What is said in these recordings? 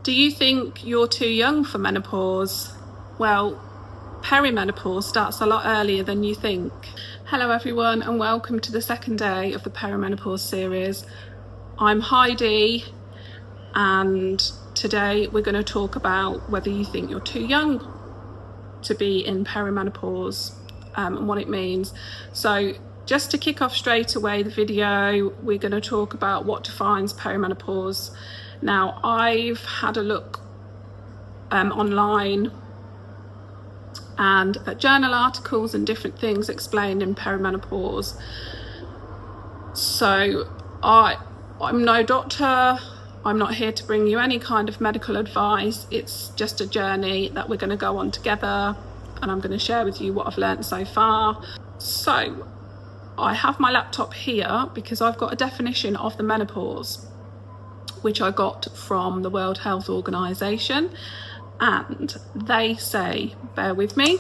Do you think you're too young for menopause? Well, perimenopause starts a lot earlier than you think. Hello everyone and welcome to the second day of the perimenopause series. I'm Heidi and today we're going to talk about whether you think you're too young to be in perimenopause and what it means. So just to kick off straight away the video, we're going to talk about what defines perimenopause. Now, I've had a look online and at journal articles and different things explained in perimenopause. So I'm no doctor, I'm not here to bring you any kind of medical advice. It's just a journey that we're going to go on together, and I'm going to share with you what I've learned so far. So I have my laptop here because I've got a definition of the menopause, which I got from the World Health Organization, and they say, bear with me,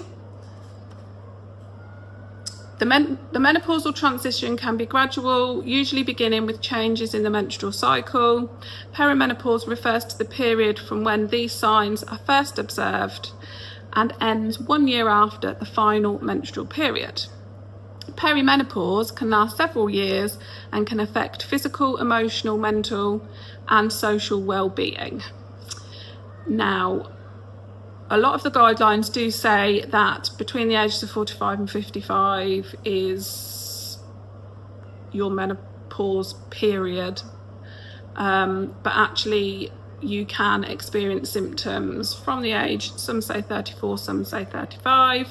the menopausal transition can be gradual, usually beginning with changes in the menstrual cycle. Perimenopause refers to the period from when these signs are first observed and ends 1 year after the final menstrual period. Perimenopause can last several years and can affect physical, emotional, mental and social well-being. Now, a lot of the guidelines do say that between the ages of 45 and 55 is your menopause period, but actually you can experience symptoms from the age, some say 34, some say 35,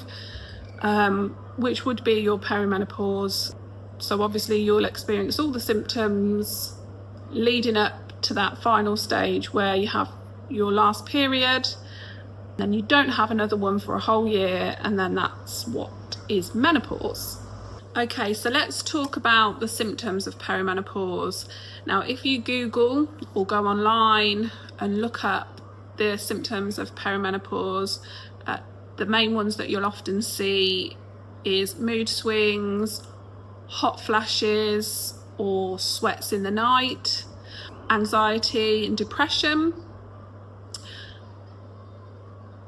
which would be your perimenopause. So obviously you'll experience all the symptoms leading up to that final stage where you have your last period, then you don't have another one for a whole year, and then that's what is menopause. Okay, so let's talk about the symptoms of perimenopause. Now, if you Google or go online and look up the symptoms of perimenopause, the main ones that you'll often see is mood swings, hot flashes or sweats in the night, anxiety and depression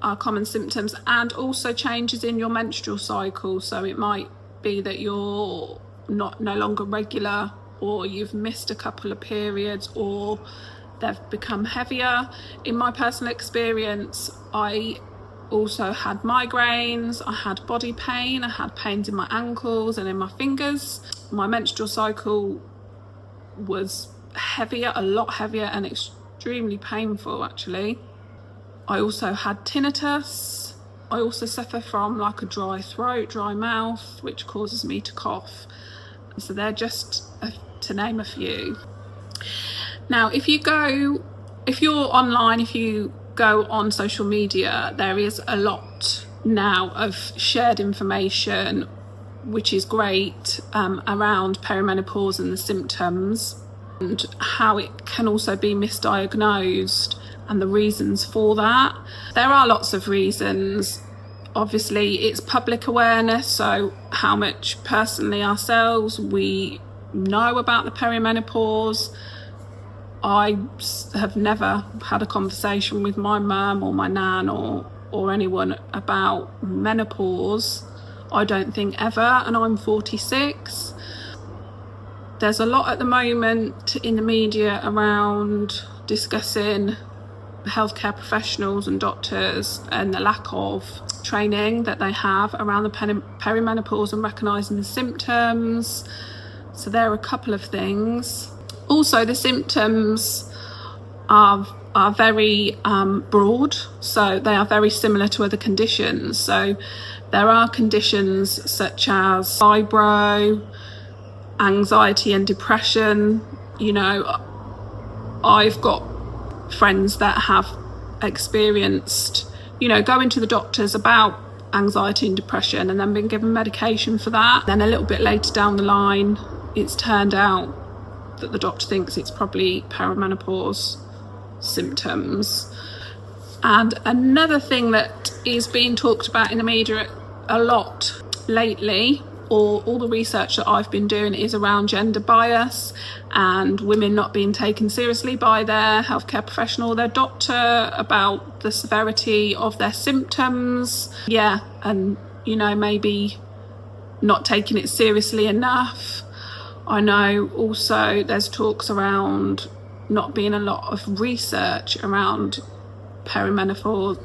are common symptoms, and also changes in your menstrual cycle. So it might be that you're no longer regular, or you've missed a couple of periods, or they've become heavier. In my personal experience, I also had migraines, I had body pain, I had pains in my ankles and in my fingers. My menstrual cycle was heavier, a lot heavier, and extremely painful actually. I also had tinnitus. I also suffer from like a dry throat, dry mouth, which causes me to cough. So they're just to name a few. Now, if you're online, if you go on social media, there is a lot now of shared information, which is great, around perimenopause and the symptoms and how it can also be misdiagnosed and the reasons for that. There are lots of reasons. Obviously, it's public awareness, so how much personally ourselves we know about the perimenopause. I have never had a conversation with my mum or my nan or anyone about menopause. I don't think ever, and I'm 46. There's a lot at the moment in the media around discussing healthcare professionals and doctors and the lack of training that they have around the perimenopause and recognising the symptoms. So there are a couple of things. Also, the symptoms are very broad, so they are very similar to other conditions. So there are conditions such as fibro, anxiety and depression. You know, I've got friends that have experienced, going to the doctors about anxiety and depression and then been given medication for that. Then a little bit later down the line, it's turned out that the doctor thinks it's probably perimenopause symptoms. And another thing that is being talked about in the media a lot lately, all the research that I've been doing is around gender bias and women not being taken seriously by their healthcare professional, their doctor, about the severity of their symptoms. Yeah, and you know, maybe not taking it seriously enough. I know also there's talks around not being a lot of research around perimenopause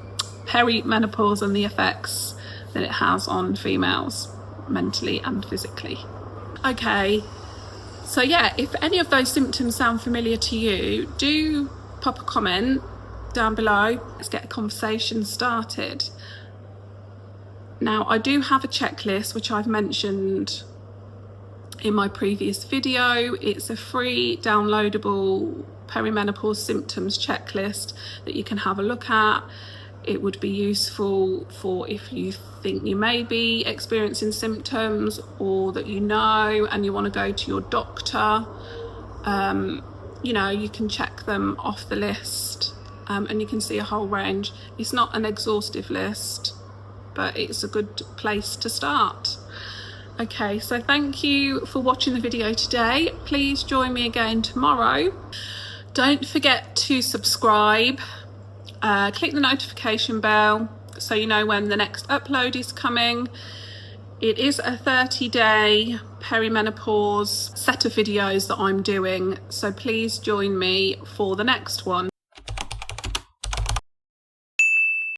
and the effects that it has on females mentally and physically. Okay, so yeah, if any of those symptoms sound familiar to you, do pop a comment down below. Let's get a conversation started. Now, I do have a checklist which I've mentioned in my previous video. It's a free downloadable perimenopause symptoms checklist that you can have a look at. It would be useful for if you think you may be experiencing symptoms, or that you know and you want to go to your doctor. You know, you can check them off the list, and you can see a whole range. It's not an exhaustive list, but it's a good place to start. Okay, so thank you for watching the video today. Please join me again tomorrow. Don't forget to subscribe. Click the notification bell so you know when the next upload is coming. It is a 30-day perimenopause set of videos that I'm doing, so please join me for the next one.